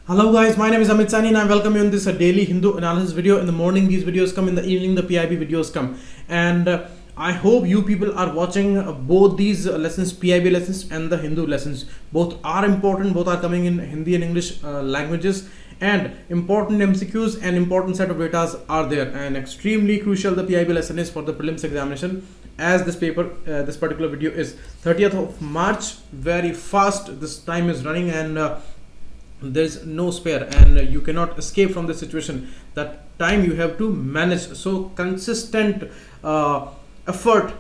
Hello guys, my name is Amit Sani and I welcome you in this daily Hindu analysis video. In the morning these videos come, in the evening the PIB videos come, and I hope you people are watching both these lessons, PIB lessons and the Hindu lessons. Both are important, both are coming in Hindi and English languages, and important MCQs and important set of data are there, and extremely crucial the PIB lesson is for the prelims examination, as this paper, this particular video is 30th of March, very fast this time is running, and there's no spare, and you cannot escape from this situation. That time you have to manage. So consistent effort,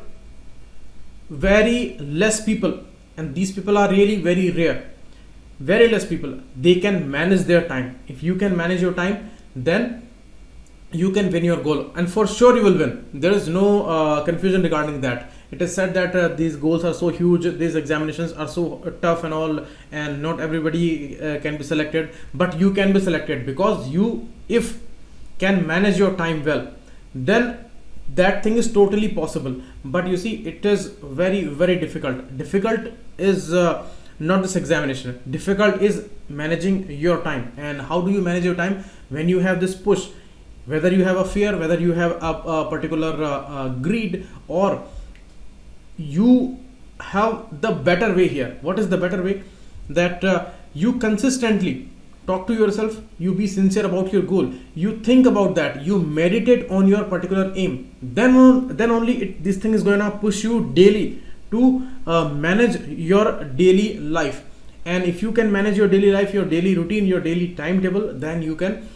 very less people, and these people are really very rare, very less people, they can manage their time. If you can manage your time, then you can win your goal, and for sure you will win. There is no confusion regarding that. It is said that these goals are so huge, these examinations are so tough and all, and not everybody can be selected, but you can be selected, because you, if can manage your time well, then that thing is totally possible. But you see, it is very difficult is not this examination. Difficult is managing your time. And how do you manage your time? When you have this push, whether you have a fear, whether you have a particular greed, or you have the better way here. What is the better way? That you consistently talk to yourself, you be sincere about your goal, you think about that, you meditate on your particular aim, then only this thing is going to push you daily to manage your daily life. And if you can manage your daily life, your daily routine, your daily timetable, then you can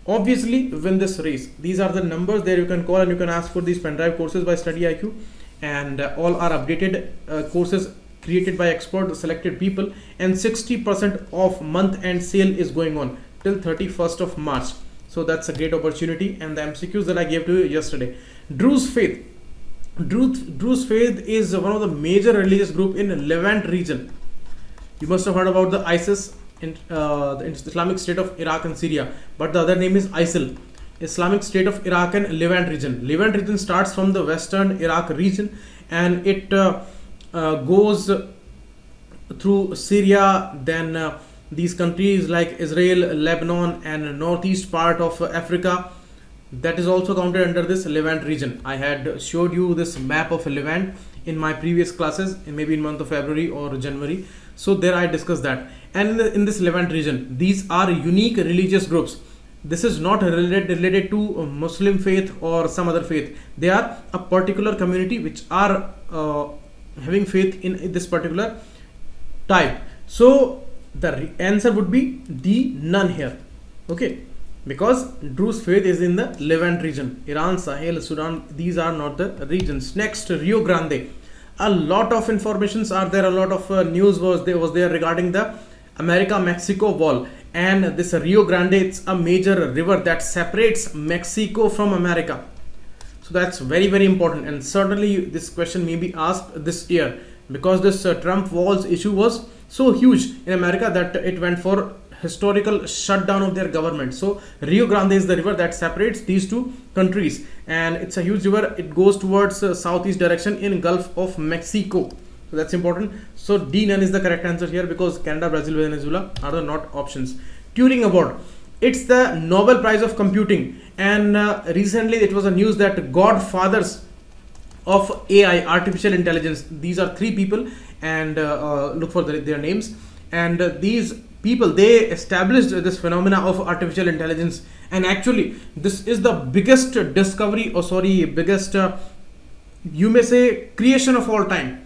obviously win this race. These are the numbers there, you can call and you can ask for these pen drive courses by StudyIQ, and all are updated courses created by expert selected people, and 60% of month end sale is going on till 31st of March. So that's a great opportunity. And the MCQs that I gave to you yesterday. Druze Faith. Druze Faith is one of the major religious group in Levant region. You must have heard about the ISIS, the Islamic State of Iraq and Syria, but the other name is ISIL, Islamic State of Iraq and Levant region. Levant region starts from the western Iraq region, and it goes through Syria, then these countries like Israel, Lebanon, and northeast part of Africa, that is also counted under this Levant region. I had showed you this map of Levant in my previous classes, maybe in month of February or January. So there I discussed that. And in this Levant region, these are unique religious groups. This is not related to Muslim faith or some other faith. They are a particular community which are having faith in this particular type. So the answer would be D, none here. Okay, because Druze Faith is in the Levant region. Iran, Sahel, Sudan, these are not the regions. Next, Rio Grande. A lot of informations are there, a lot of news was there regarding the America-Mexico wall. And this Rio Grande, it's a major river that separates Mexico from America. So that's very important, and certainly this question may be asked this year, because this Trump walls issue was so huge in America that it went for historical shutdown of their government. So Rio Grande is the river that separates these two countries, and it's a huge river. It goes towards southeast direction in Gulf of Mexico. So that's important. So D, none is the correct answer here, because Canada, Brazil, Venezuela are the not options. Turing Award. It's the Nobel Prize of Computing, and recently it was a news that godfathers of AI, artificial intelligence, these are three people, and look for their names. And these people, they established this phenomena of artificial intelligence, and actually this is the biggest discovery, or sorry, biggest you may say creation of all time,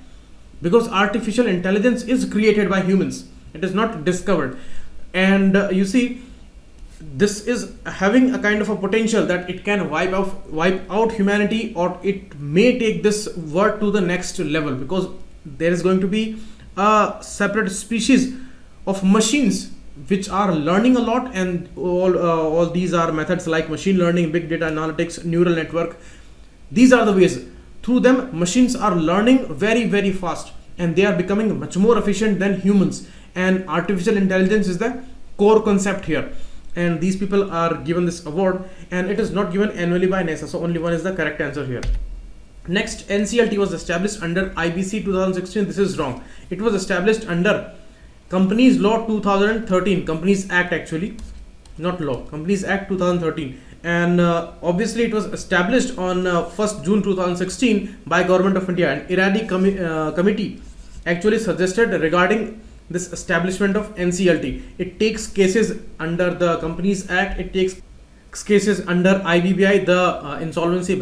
because artificial intelligence is created by humans, it is not discovered. And you see, this is having a kind of a potential that it can wipe out humanity, or it may take this world to the next level, because there is going to be a separate species of machines which are learning a lot, and all these are methods like machine learning, big data analytics, neural network. These are the ways through them machines are learning very fast, and they are becoming much more efficient than humans, and artificial intelligence is the core concept here. And these people are given this award, and it is not given annually by NASA, so only one is the correct answer here. Next, NCERT was established under IBC 2016. This is wrong. It was established under Companies Law 2013, Companies Act actually, not law, Companies Act 2013, and obviously it was established on 1st June 2016 by Government of India, and Iradi committee actually suggested regarding this establishment of NCERT. It takes cases under the Companies Act, it takes cases under IBPI, the Insolvency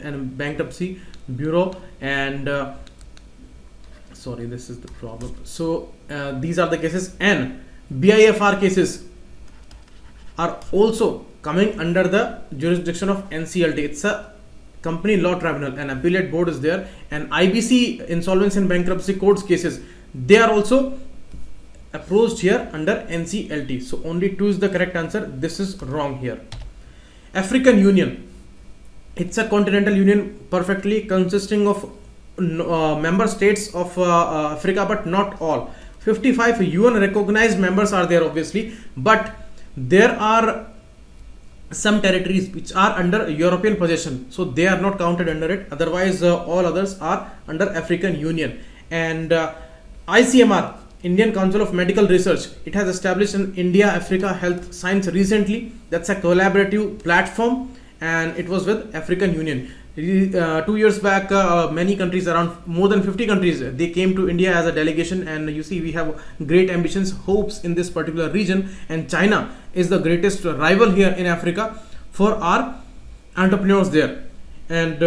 and Bankruptcy Bureau, and sorry, this is the problem. So these are the cases, and BIFR cases are also coming under the jurisdiction of NCERT. It's a company law tribunal, and appellate board is there, and IBC, Insolvency and Bankruptcy Courts cases, they are also approached here under NCERT. So only 2 is the correct answer. This is wrong here. African Union, it's a continental union perfectly consisting of member states of Africa, but not all. 55 UN recognized members are there obviously, but there are some territories which are under European possession, so they are not counted under it. Otherwise all others are under African Union. And ICMR, Indian Council of Medical Research, it has established an India Africa Health Science recently. That's a collaborative platform, and it was with African Union. 2 years back, many countries, around more than 50 countries, they came to India as a delegation, and you see we have great ambitions, hopes in this particular region, and China is the greatest rival here in Africa for our entrepreneurs there. And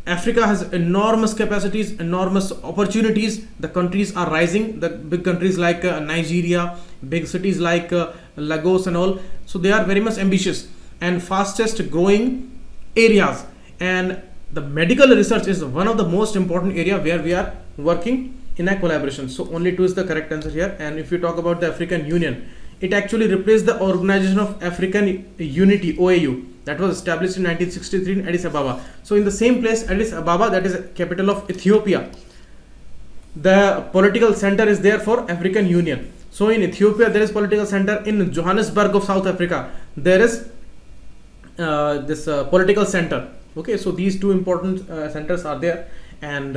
Africa has enormous capacities, enormous opportunities. The countries are rising, the big countries like Nigeria, big cities like Lagos and all, so they are very much ambitious and fastest growing areas. And the medical research is one of the most important area where we are working in a collaboration. So only 2 is the correct answer here. And if you talk about the African Union, it actually replaced the Organization of African Unity, OAU, that was established in 1963 in Addis Ababa. So in the same place, Addis Ababa, that is capital of Ethiopia, the political center is there for African Union. So in Ethiopia there is political center. In Johannesburg of South Africa there is this political center. Okay, so these 2 important centers are there, and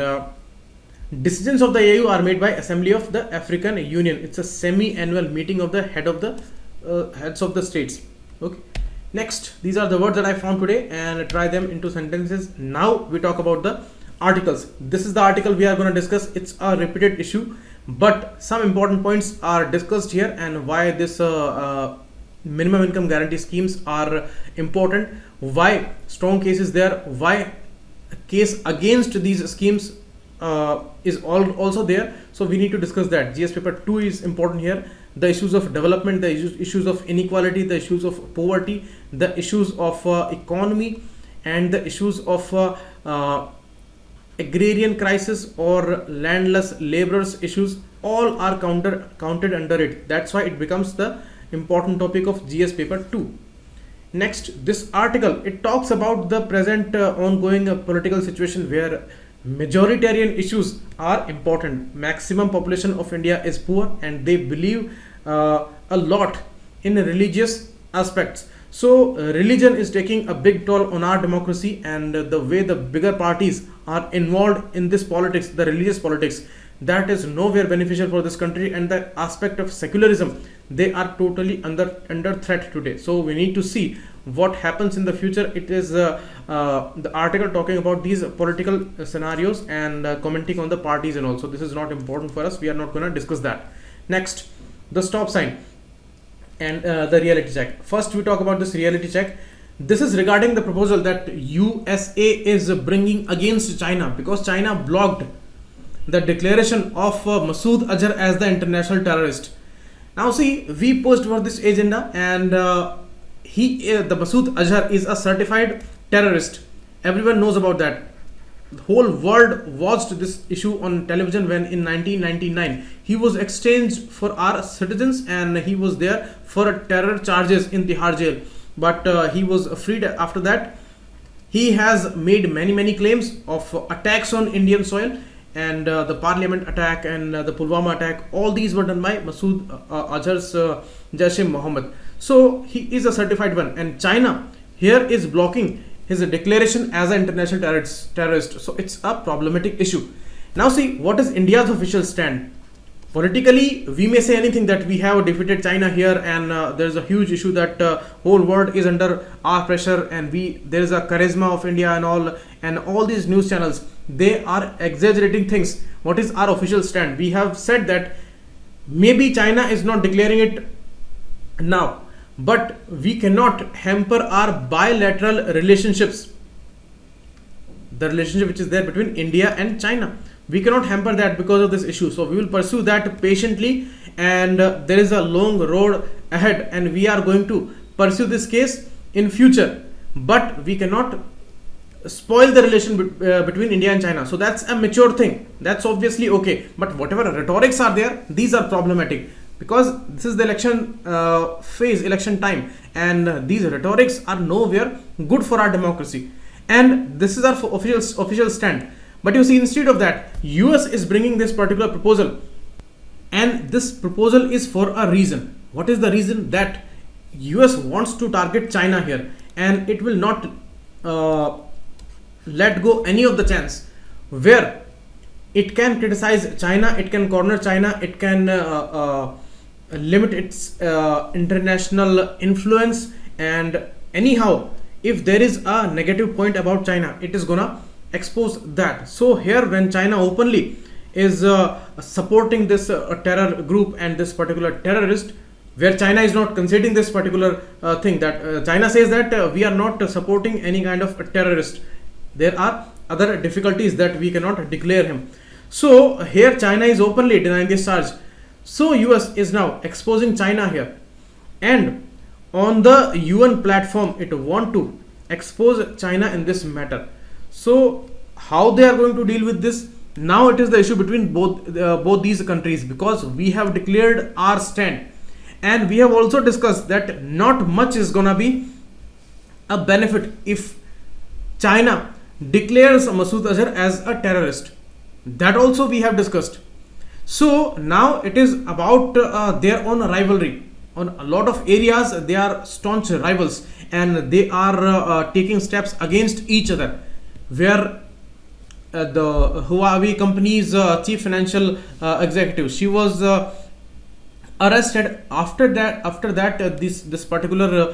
decisions of the AU are made by Assembly of the African Union. It's a semi-annual meeting of the heads of the states. Okay, next, these are the words that I found today, and try them into sentences. Now we talk about the articles. This is the article we are going to discuss. It's a repeated issue, but some important points are discussed here, and why this minimum income guarantee schemes are important, why strong case is there, why a case against these schemes is also there. So we need to discuss that. GS paper 2 is important here. The issues of development, the issues of inequality, the issues of poverty, the issues of economy, and the issues of agrarian crisis or landless laborers issues, all are counted under it. That's why it becomes the important topic of GS paper 2. Next, this article, it talks about the present ongoing political situation where majoritarian issues are important. Maximum population of India is poor, and they believe a lot in religious aspects. So religion is taking a big toll on our democracy, and the way the bigger parties are involved in this politics, the religious politics, that is nowhere beneficial for this country. And the aspect of secularism, they are totally under threat today. So we need to see what happens in the future. It is the article talking about these political scenarios and commenting on the parties, and also this is not important for us. We are not going to discuss that. Next, the stop sign and the reality check. First, we talk about this reality check. This is regarding the proposal that USA is bringing against China, because China blocked the declaration of Masood Azhar as the international terrorist. Now see, we pushed for this agenda, and the Masood Azhar is a certified terrorist. Everyone knows about that. The whole world watched this issue on television when in 1999 he was exchanged for our citizens, and he was there for terror charges in Tihar jail, but he was freed after that. He has made many claims of attacks on Indian soil, and the parliament attack and the Pulwama attack, all these were done by Masood Azhar's Jaish-e-Mohammed. So he is a certified one, and China here is blocking his declaration as an international terrorist. So it's a problematic issue. Now see, what is India's official stand? Politically, we may say anything that we have defeated China here, and there's a huge issue that whole world is under our pressure, and there is a charisma of India and all these news channels, they are exaggerating things. What is our official stand? We have said that maybe China is not declaring it now, but we cannot hamper our bilateral relationships, the relationship which is there between India and China. We cannot hamper that because of this issue. So we will pursue that patiently, and there is a long road ahead, and we are going to pursue this case in future. But we cannot spoil the relation between India and China. So that's a mature thing. That's obviously okay. But whatever rhetorics are there, these are problematic, because this is the election phase, election time, and these rhetorics are nowhere good for our democracy. And this is our official stand. But you see, instead of that, US is bringing this particular proposal, and this proposal is for a reason. What is the reason? That US wants to target China here, and it will not let go any of the chance where it can criticize China, it can corner China, it can limit its international influence, and anyhow, if there is a negative point about China, it is gonna expose that. So here, when China openly is supporting this terror group and this particular terrorist, where China is not conceding this particular thing, that China says that we are not supporting any kind of terrorist, there are other difficulties that we cannot declare him. So here China is openly denying this charge. So US is now exposing China here, and on the UN platform it want to expose China in this matter. So how they are going to deal with this? Now it is the issue between both these countries, because we have declared our stand, and we have also discussed that not much is gonna be a benefit if China declares Masood Azhar as a terrorist. That also we have discussed. So now it is about their own rivalry. On a lot of areas they are staunch rivals, and they are taking steps against each other, where the Huawei company's chief financial executive, she was arrested. After that this particular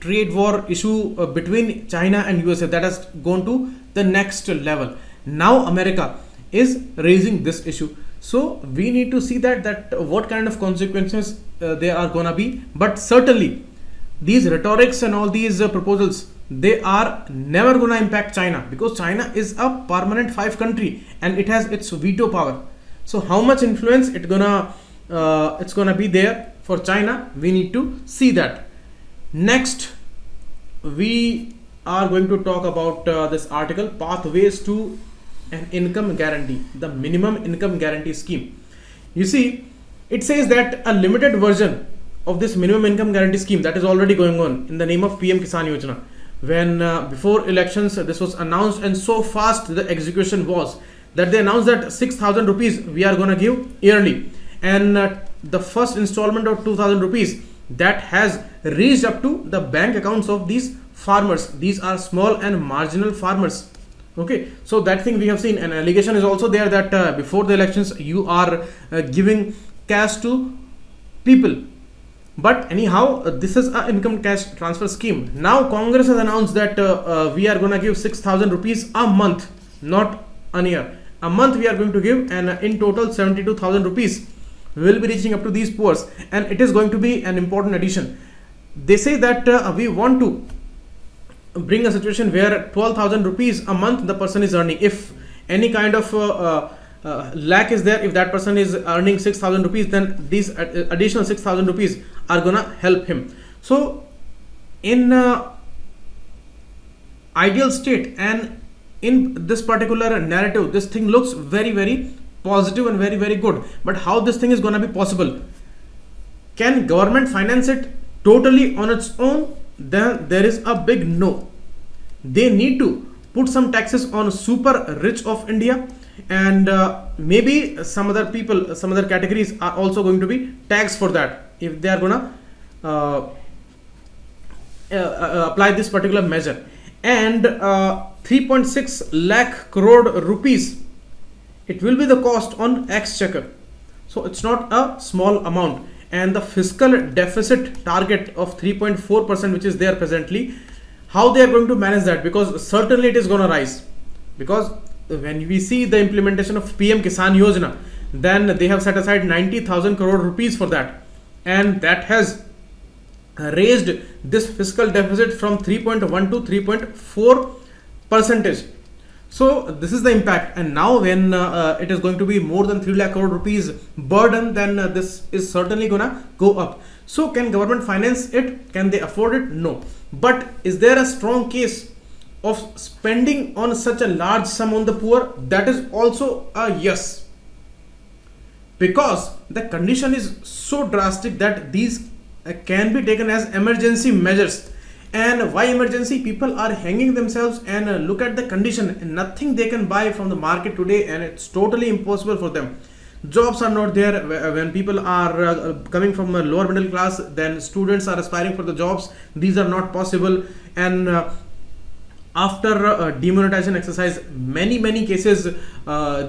trade war issue between China and USA, that has gone to the next level. Now America is raising this issue. So we need to see that what kind of consequences there are gonna be. But certainly these rhetorics and all these proposals, they are never gonna impact China, because China is a permanent 5 country and it has its veto power. So how much influence it's gonna be there for China, we need to see that. Next, we are going to talk about this article, Pathways to an Income Guarantee, the Minimum Income Guarantee Scheme. You see, it says that a limited version of this Minimum Income Guarantee Scheme that is already going on in the name of PM Kisan Yojana. When before elections this was announced, and so fast the execution was that they announced that 6,000 rupees we are going to give yearly, and the first installment of 2,000 rupees that has reached up to the bank accounts of these farmers. These are small and marginal farmers. Okay, so that thing we have seen. An allegation is also there that before the elections you are giving cash to people. But anyhow, this is an income cash transfer scheme. Now Congress has announced that we are going to give 6,000 rupees a month, not a year. A month we are going to give, and in total 72,000 rupees will be reaching up to these poor, and it is going to be an important addition. They say that we want to bring a situation where 12,000 rupees a month the person is earning. If any kind of lack is there, if that person is earning 6,000 rupees, then these additional 6,000 rupees are gonna help him. So in ideal state and in this particular narrative, this thing looks very, very positive and very, very good. But how this thing is gonna be possible? Can government finance it totally on its own? Then there is a big no. They need to put some taxes on super rich of India, and maybe some other people, some other categories are also going to be taxed for that if they are gonna apply this particular measure. And 3.6 lakh crore rupees, it will be the cost on exchequer. So it's not a small amount. And the fiscal deficit target of 3.4%, which is there presently, how they are going to manage that? Because certainly it is going to rise. Because when we see the implementation of PM Kisan Yojana, then they have set aside 90,000 crore rupees for that, and that has raised this fiscal deficit from 3.1 to 3.4 percentage. So this is the impact. And now when it is going to be more than 3 lakh crore rupees burden, then this is certainly gonna go up. So can government finance it? Can they afford it? No. But is there a strong case of spending on such a large sum on the poor? That is also a yes, because the condition is so drastic that these can be taken as emergency measures. And why emergency? People are hanging themselves, and look at the condition. Nothing they can buy from the market today, and it's totally impossible for them. Jobs are not there. When people are coming from a lower middle class, then students are aspiring for the jobs. These are not possible. And after demonetization exercise, many cases,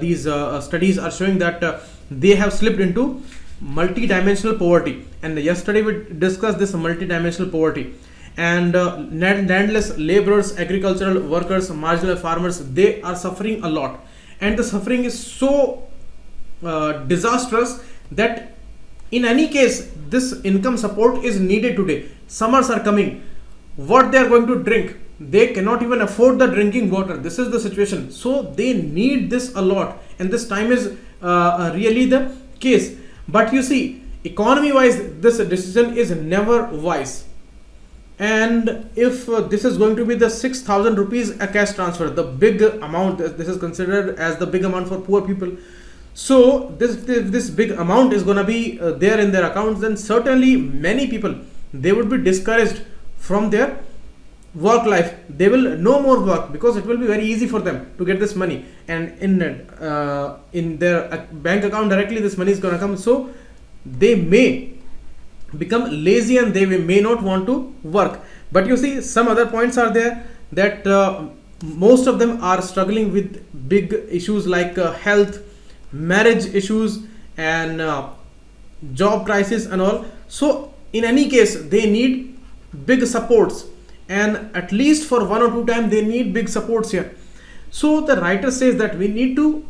these studies are showing that they have slipped into multi-dimensional poverty. And yesterday we discussed this multi-dimensional poverty. And landless laborers, agricultural workers, marginal farmers, they are suffering a lot. And the suffering is so disastrous that in any case this income support is needed today. Summers are coming. What they are going to drink? They cannot even afford the drinking water. This is the situation. So they need this a lot, and this time is really the case. But you see, economy wise, this decision is never wise. And if this is going to be the 6,000 rupees a cash transfer, the big amount, this is considered as the big amount for poor people. So this big amount is going to be there in their accounts, then certainly many people, they would be discouraged from their work life. They will no more work, because it will be very easy for them to get this money, and in their bank account directly this money is going to come. So they may become lazy and they may not want to work. But you see, some other points are there that most of them are struggling with big issues like health, marriage issues, and job crisis and all. So in any case, they need big supports, and at least for 1 or 2 times they need big supports here. So the writer says that we need to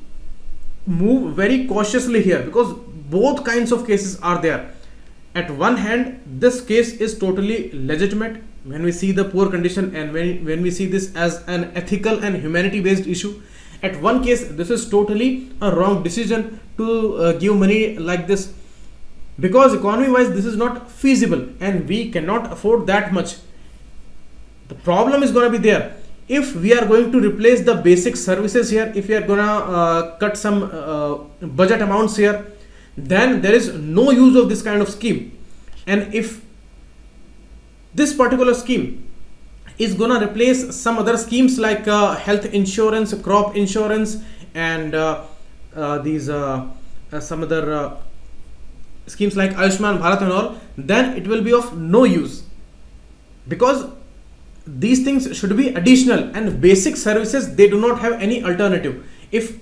move very cautiously here, because both kinds of cases are there. At one hand, this case is totally legitimate when we see the poor condition, and when we see this as an ethical and humanity based issue. At one case, this is totally a wrong decision to give money like this, because economy wise this is not feasible and we cannot afford that much. The problem is going to be there if we are going to replace the basic services here, if we are going to cut some budget amounts here, then there is no use of this kind of scheme. And if this particular scheme is going to replace some other schemes like health insurance, crop insurance, and these some other schemes like Ayushman Bharat and all, then it will be of no use, because these things should be additional, and basic services, they do not have any alternative. If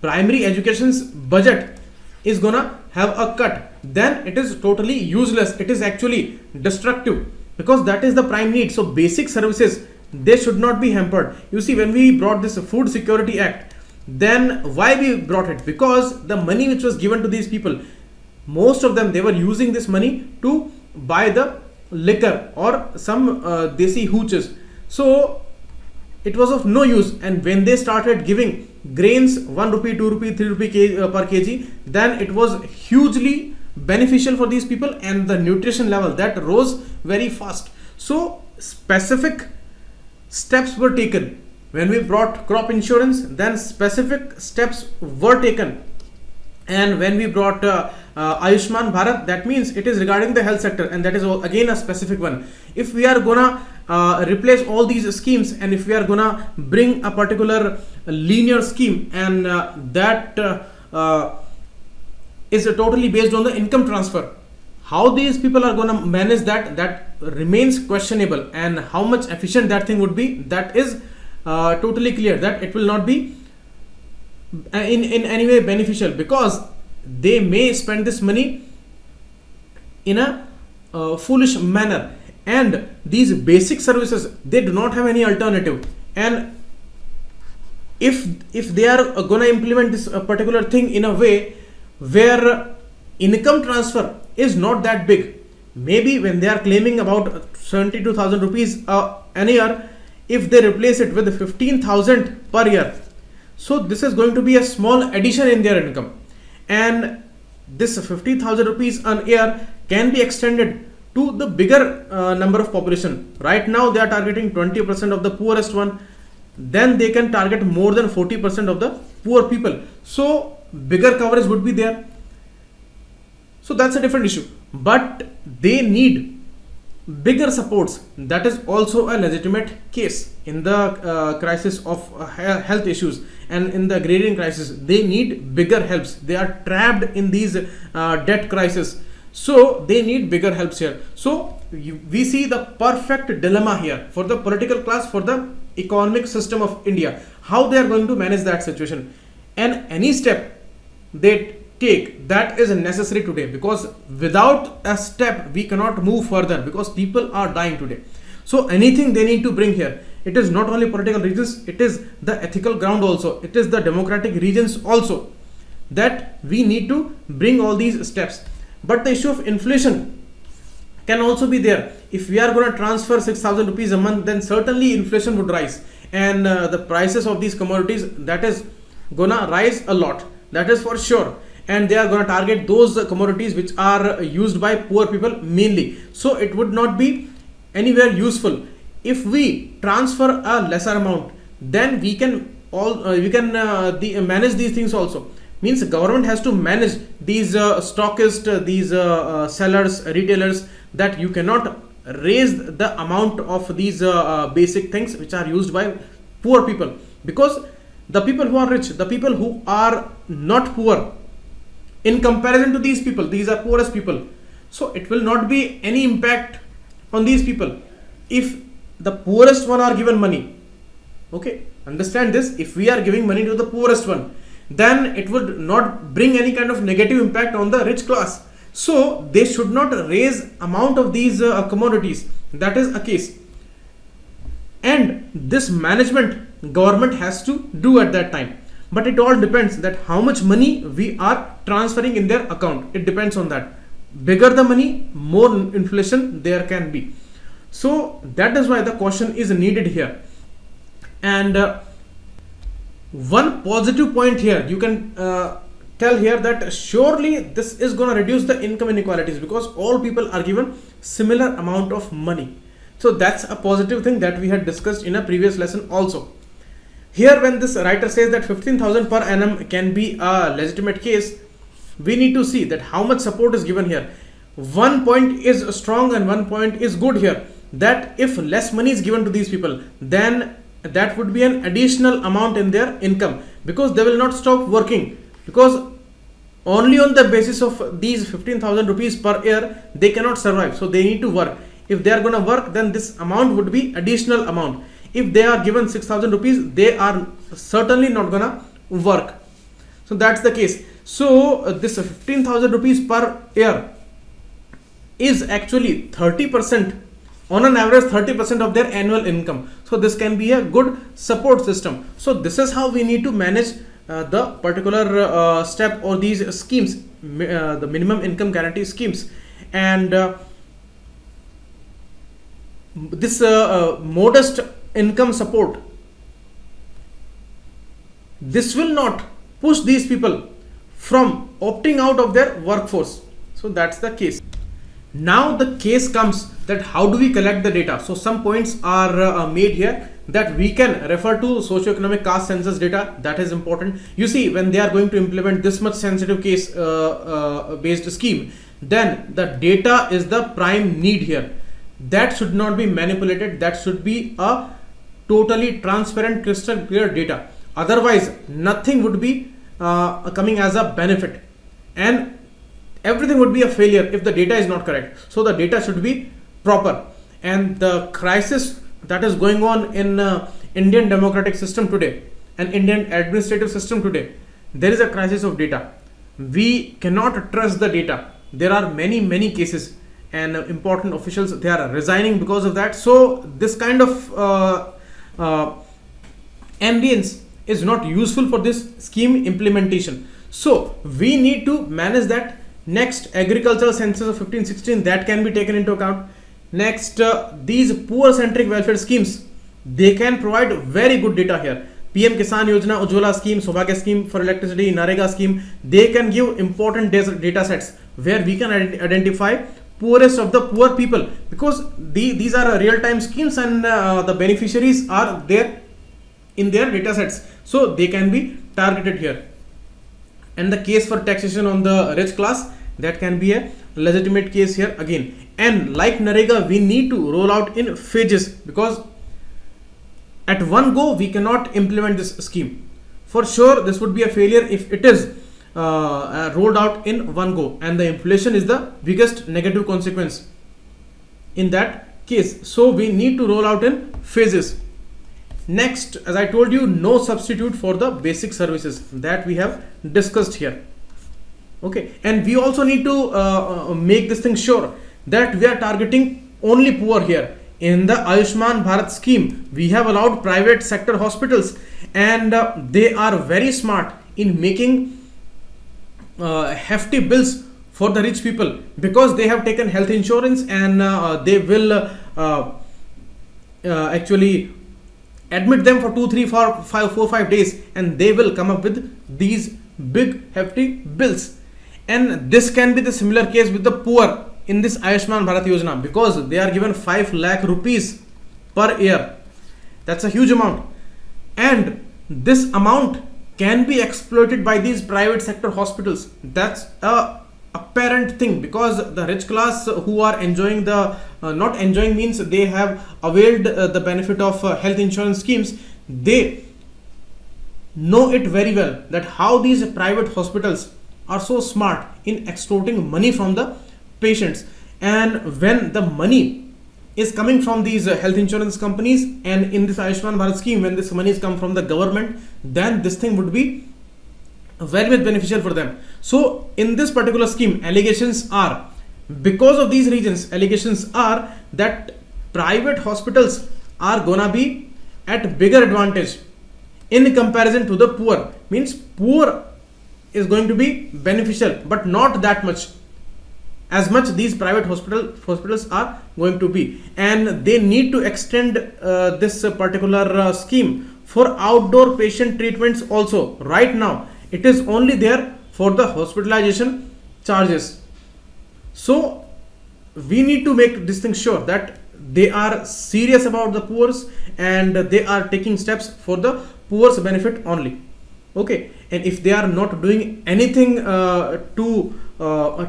primary education's budget is gonna have a cut, then it is totally useless. It is actually destructive, because that is the prime need. So basic services, they should not be hampered. You see, when we brought this Food Security Act, then why we brought it? Because the money which was given to these people, most of them, they were using this money to buy the liquor or some desi hooches. So it was of no use. And when they started giving grains 1 rupee, 2 rupee, 3 rupee per kg, then it was hugely beneficial for these people, and the nutrition level, that rose very fast. So specific steps were taken. When we brought crop insurance, then specific steps were taken. And when we brought Ayushman Bharat, that means it is regarding the health sector, and that is again a specific one. If we are gonna replace all these schemes, and if we are gonna bring a particular linear scheme, and that is totally based on the income transfer, how these people are gonna manage that, that remains questionable. And how much efficient that thing would be, that is totally clear that it will not be in any way beneficial, because they may spend this money in a foolish manner, and these basic services, they do not have any alternative. And if they are gonna implement this particular thing in a way where income transfer is not that big, maybe when they are claiming about 72,000 rupees an year, if they replace it with 15,000 per year, so this is going to be a small addition in their income, and this 50,000 rupees an year can be extended to the bigger number of population. Right now they are targeting 20% of the poorest one, then they can target more than 40% of the poor people, so bigger coverage would be there. So that's a different issue, but they need bigger supports. That is also a legitimate case in the crisis of health issues, and in the agrarian crisis they need bigger helps. They are trapped in these debt crisis, so they need bigger helps here. So we see the perfect dilemma here for the political class, for the economic system of India, how they are going to manage that situation. And any step they take that is necessary today, because without a step we cannot move further, because people are dying today. So anything they need to bring here, it is not only political reasons, it is the ethical ground also, it is the democratic regions also, that we need to bring all these steps. But the issue of inflation can also be there. If we are going to transfer 6,000 rupees a month, then certainly inflation would rise, and the prices of these commodities, that is gonna rise a lot, that is for sure. And they are going to target those commodities which are used by poor people mainly. So it would not be anywhere useful. If we transfer a lesser amount, then we can manage these things also. Means the government has to manage these stockists, these sellers, retailers, that you cannot raise the amount of these basic things which are used by poor people, because the people who are rich, the people who are not poor, in comparison to these people, these are poorest people, so it will not be any impact on these people if the poorest one are given money. Okay, understand this. If we are giving money to the poorest one, then it would not bring any kind of negative impact on the rich class. So they should not raise amount of these commodities. That is a case, and this management government has to do at that time. But it all depends that how much money we are transferring in their account. It depends on that. Bigger the money, more inflation there can be. So that is why the caution is needed here. And one positive point here, you can tell here that surely this is going to reduce the income inequalities, because all people are given similar amount of money. So that's a positive thing that we had discussed in a previous lesson also. Here, when this writer says that 15,000 per annum can be a legitimate case, we need to see that how much support is given here. One point is strong and one point is good here, that if less money is given to these people, then that would be an additional amount in their income, because they will not stop working, because only on the basis of these 15,000 rupees per year they cannot survive. So they need to work. If they are going to work, then this amount would be additional amount. If they are given 6,000 rupees, they are certainly not gonna work. So that's the case. So this 15,000 rupees per year is actually 30%, on an average 30% of their annual income. So this can be a good support system. So this is how we need to manage the particular step or these schemes, the minimum income guarantee schemes. And this modest income support, this will not push these people from opting out of their workforce. So that's the case. Now the case comes that how do we collect the data. So some points are made here, that we can refer to socioeconomic caste census data. That is important. You see, when they are going to implement this much sensitive case based scheme, then the data is the prime need here. That should not be manipulated. That should be a totally transparent, crystal clear data. Otherwise nothing would be coming as a benefit, and everything would be a failure if the data is not correct. So the data should be proper. And the crisis that is going on in Indian democratic system today and Indian administrative system today, there is a crisis of data. we cannot trust the data. There are many cases, and important officials, they are resigning because of that. So this kind of ambience is not useful for this scheme implementation. So we need to manage that. Next, agricultural census of 1516, that can be taken into account. Next, these poor centric welfare schemes, they can provide very good data here. PM Kisan Yojana, Ujjwala scheme, Saubhagya scheme for electricity, Narega scheme, they can give important data sets where we can identify poorest of the poor people, because these are real-time schemes, and the beneficiaries are there in their data sets, so they can be targeted here. And the case for taxation on the rich class, that can be a legitimate case here again. And like Narega, we need to roll out in phases, because at one go we cannot implement this scheme. For sure this would be a failure if it is rolled out in one go, and the inflation is the biggest negative consequence in that case. So we need to roll out in phases. Next, as I told you, no substitute for the basic services, that we have discussed here. Okay, and we also need to make this thing sure that we are targeting only poor here. In the Ayushman Bharat scheme, we have allowed private sector hospitals, and they are very smart in making hefty bills for the rich people, because they have taken health insurance, and they will actually admit them for 2, 3, 4, 5 days, and they will come up with these big hefty bills. And this can be the similar case with the poor in this Ayushman Bharat Yojana, because they are given 5 lakh rupees per year. That's a huge amount, and this amount can be exploited by these private sector hospitals. That's a apparent thing, because the rich class who are enjoying the not enjoying means they have availed the benefit of health insurance schemes, they know it very well that how these private hospitals are so smart in extorting money from the patients. And when the money is coming from these health insurance companies, and in this Ayushman Bharat scheme, when this money is come from the government, then this thing would be very much beneficial for them. So in this particular scheme, allegations are, because of these reasons, allegations are that private hospitals are gonna be at bigger advantage in comparison to the poor. Means poor is going to be beneficial, but not that much as much these private hospitals are going to be. And they need to extend this particular scheme for outdoor patient treatments also. Right now it is only there for the hospitalization charges. So we need to make this thing sure that they are serious about the poor, and they are taking steps for the poor's benefit only. Okay, and if they are not doing anything to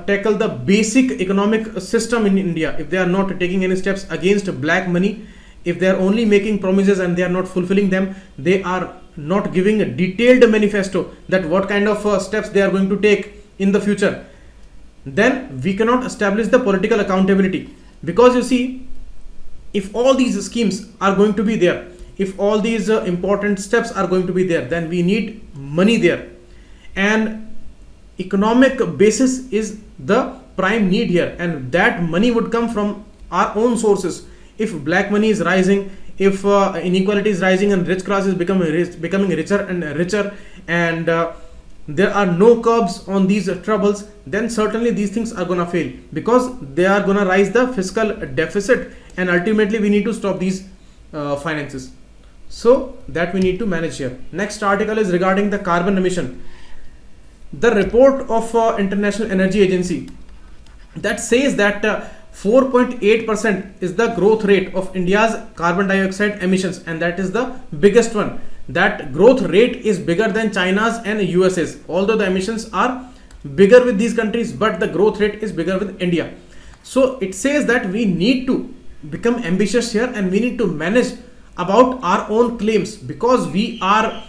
tackle the basic economic system in India, if they are not taking any steps against black money, if they are only making promises and they are not fulfilling them, they are not giving a detailed manifesto that what kind of steps they are going to take in the future, then we cannot establish the political accountability. Because you see, if all these schemes are going to be there, if all these important steps are going to be there, then we need money there, and economic basis is the prime need here, and that money would come from our own sources. If black money is rising, if inequality is rising, and rich class is becoming richer and richer, and there are no curbs on these troubles, then certainly these things are gonna fail, because they are gonna rise the fiscal deficit, and ultimately we need to stop these finances. So that we need to manage here. Next article is regarding the carbon emission. The report of International Energy Agency, that says that 4.8% is the growth rate of India's carbon dioxide emissions, and that is the biggest one. That growth rate is bigger than China's and USA's. Although the emissions are bigger with these countries, but the growth rate is bigger with India. So it says that we need to become ambitious here, and we need to manage about our own claims, because we are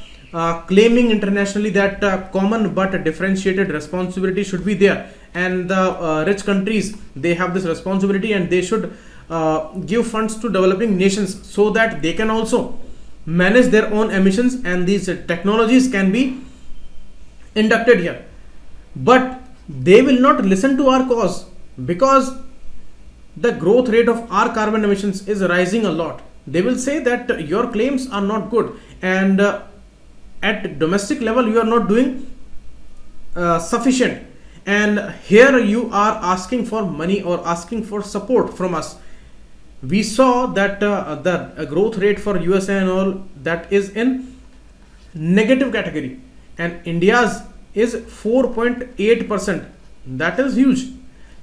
claiming internationally that common but differentiated responsibility should be there, and the rich countries, they have this responsibility, and they should give funds to developing nations so that they can also manage their own emissions, and these technologies can be inducted here. but they will not listen to our cause, because the growth rate of our carbon emissions is rising a lot. They will say that your claims are not good, and at domestic level you are not doing sufficient, and here you are asking for money or asking for support from us. We saw that the growth rate for USA and all, that is in negative category, and India's is 4.8%. That is huge.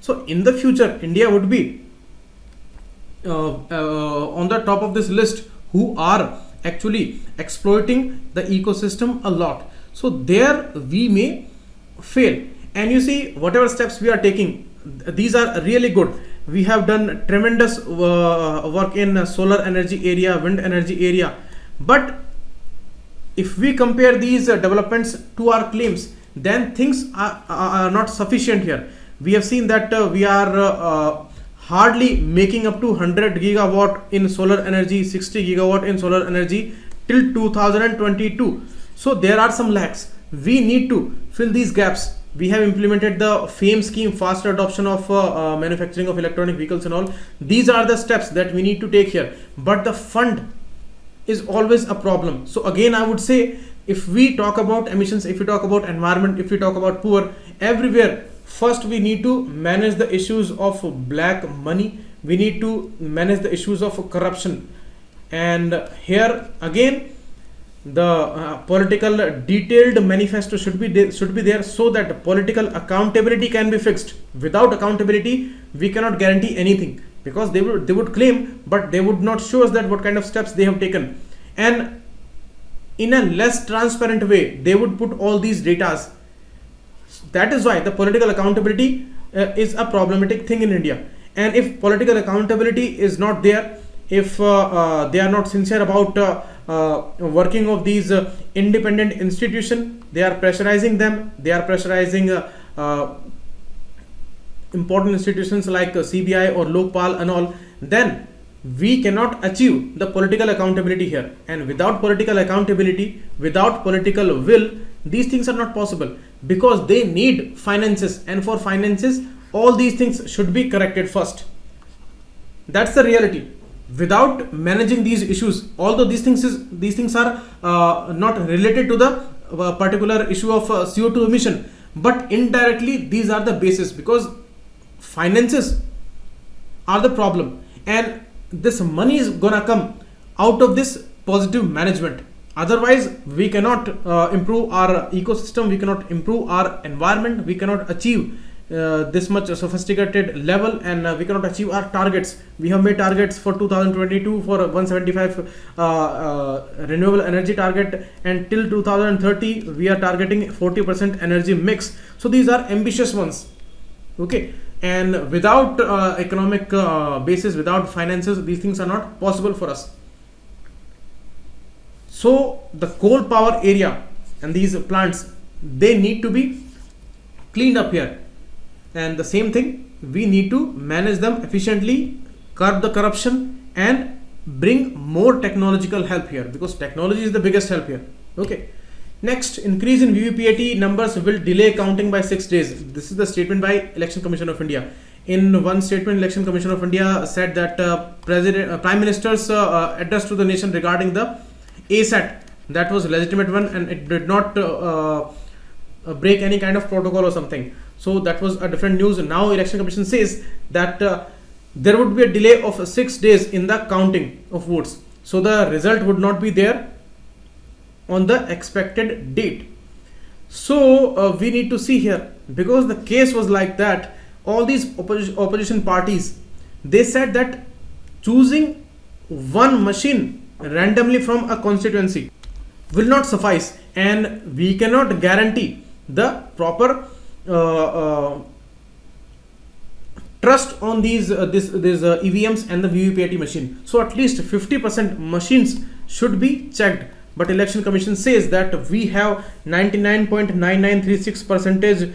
So in the future, India would be on the top of this list, who are actually exploiting the ecosystem a lot. So there we may fail. And you see, whatever steps we are taking, these are really good. We have done tremendous work in solar energy area, wind energy area, but if we compare these developments to our claims, then things are not sufficient here. We have seen that we are hardly making up to 100 gigawatt in solar energy, 60 gigawatt in solar energy till 2022. So there are some lacks. We need to fill these gaps. We have implemented the FAME scheme, faster adoption of manufacturing of electronic vehicles and all. These are the steps that we need to take here, but the fund is always a problem. So again, I would say, if we talk about emissions, if we talk about environment, if we talk about poor, everywhere, first we need to manage the issues of black money. We need to manage the issues of corruption. And here again, the political detailed manifesto should be there, so that political accountability can be fixed. Without accountability, we cannot guarantee anything, because they would claim, but they would not show us that what kind of steps they have taken. And in a less transparent way, they would put all these datas. That is why the political accountability is a problematic thing in India. And if political accountability is not there, if they are not sincere about working of these independent institutions, they are pressurizing them, they are pressurizing important institutions like CBI or Lokpal and all, then we cannot achieve the political accountability here. And without political accountability, without political will, these things are not possible, because they need finances, and for finances, all these things should be corrected first. That's the reality. Without managing these issues, although these things are not related to the particular issue of CO2 emission, but indirectly these are the basis, because finances are the problem, and this money is gonna come out of this positive management. Otherwise, we cannot improve our ecosystem, we cannot improve our environment, we cannot achieve this much sophisticated level, and we cannot achieve our targets. We have made targets for 2022 for 175 renewable energy target, and till 2030 we are targeting 40% energy mix. So these are ambitious ones, okay, and without economic basis, without finances, these things are not possible for us. So the coal power area and these plants, they need to be cleaned up here. And the same thing, we need to manage them efficiently, curb the corruption, and bring more technological help here, because technology is the biggest help here. Okay. Next, increase in VVPAT numbers will delay counting by 6 days. This is the statement by Election Commission of India. In one statement, Election Commission of India said that Prime Minister's address to the nation regarding the ASAT, that was a legitimate one, and it did not break any kind of protocol or something. So that was a different news. Now Election Commission says that there would be a delay of 6 days in the counting of votes. So the result would not be there on the expected date. So we need to see here, because the case was like that. All these opposition parties, they said that choosing one machine randomly from a constituency will not suffice, and we cannot guarantee the proper trust on these EVMs and the VVPAT machine. So at least 50% machines should be checked. But Election Commission says that we have 99.9936%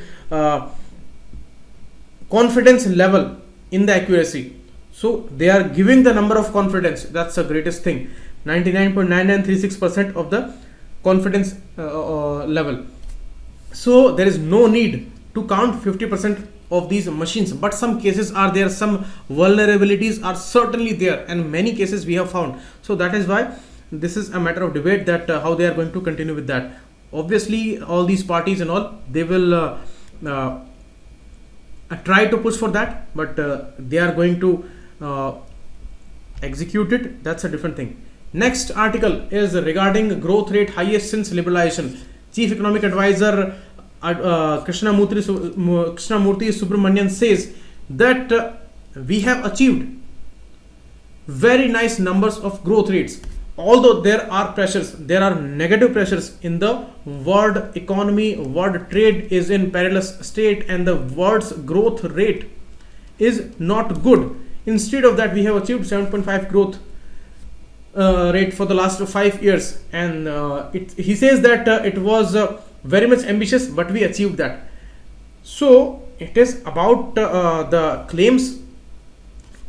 confidence level in the accuracy. So they are giving the number of confidence. That's the greatest thing. 99.9936% of the confidence level. So there is no need to count 50% of these machines, but some cases are there, some vulnerabilities are certainly there, and many cases we have found. So that is why this is a matter of debate, that how they are going to continue with that. Obviously all these parties and all, they will try to push for that, but they are going to execute it, that's a different thing. Next article is regarding growth rate highest since liberalization. Chief Economic Advisor Krishnamurthy Subramanian says that we have achieved very nice numbers of growth rates. Although there are pressures, there are negative pressures in the world economy, world trade is in perilous state, and the world's growth rate is not good. Instead of that, we have achieved 7.5 growth rate for the last 5 years, and he says that it was very much ambitious, but we achieved that. So it is about the claims.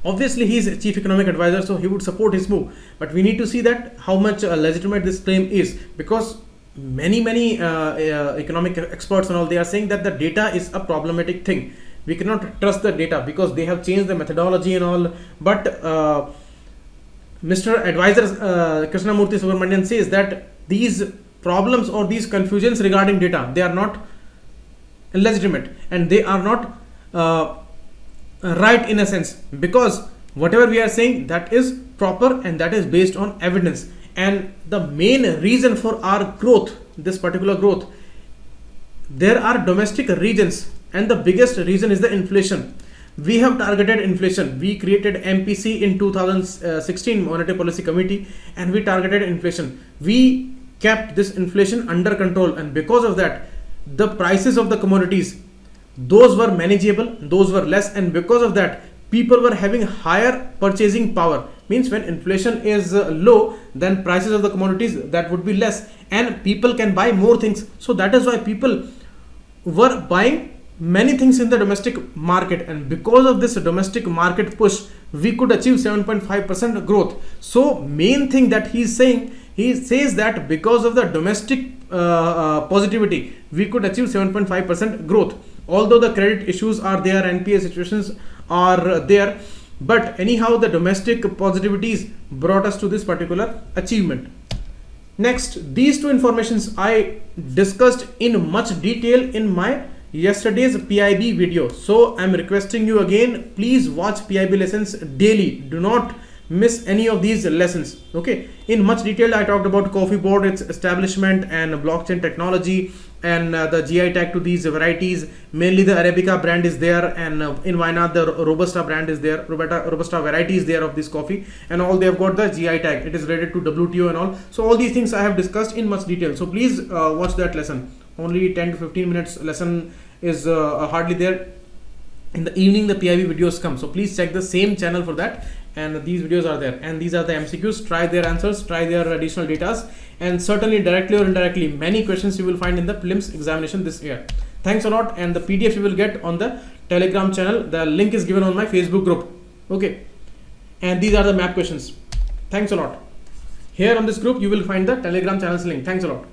Obviously he is a chief economic advisor, so he would support his move, but we need to see that how much legitimate this claim is, because many economic experts and all, they are saying that the data is a problematic thing. We cannot trust the data because they have changed the methodology and all. But Mr. Advisor Krishnamurthy Subramanian says that these problems or these confusions regarding data, they are not legitimate, and they are not right in a sense, because whatever we are saying, that is proper and that is based on evidence. And the main reason for our growth, this particular growth, there are domestic regions, and the biggest reason is the inflation. We have targeted inflation. We created MPC in 2016 Monetary Policy Committee, and we targeted inflation. We kept this inflation under control, and because of that, the prices of the commodities, those were manageable, those were less, and because of that, people were having higher purchasing power. Means when inflation is low, then prices of the commodities, that would be less, and people can buy more things. So that is why people were buying many things in the domestic market, and because of this domestic market push, we could achieve 7.5% growth. So main thing that he is saying, he says that because of the domestic positivity, we could achieve 7.5% growth. Although the credit issues are there, NPA situations are there, but anyhow the domestic positivities brought us to this particular achievement. Next, these two informations I discussed in much detail in my yesterday's PIB video. So I'm requesting you again, please watch PIB lessons daily. Do not miss any of these lessons. Okay, in much detail I talked about coffee board, its establishment, and blockchain technology, and the GI tag to these varieties. Mainly the Arabica brand is there, and in Wayanad the Robusta brand is there, Robusta variety is there of this coffee, and all they have got the GI tag. It is related to WTO and all. So all these things I have discussed in much detail. So please watch that lesson. Only 10 to 15 minutes lesson is hardly there. In the evening the PIB videos come, so please check the same channel for that, and these videos are there, and these are the MCQs. Try their answers, try their additional datas, and certainly directly or indirectly many questions you will find in the prelims examination this year. Thanks a lot, and the PDF you will get on the Telegram channel. The link is given on my Facebook group. Okay, and these are the map questions. Thanks a lot. Here on this group you will find the Telegram channel's link. Thanks a lot.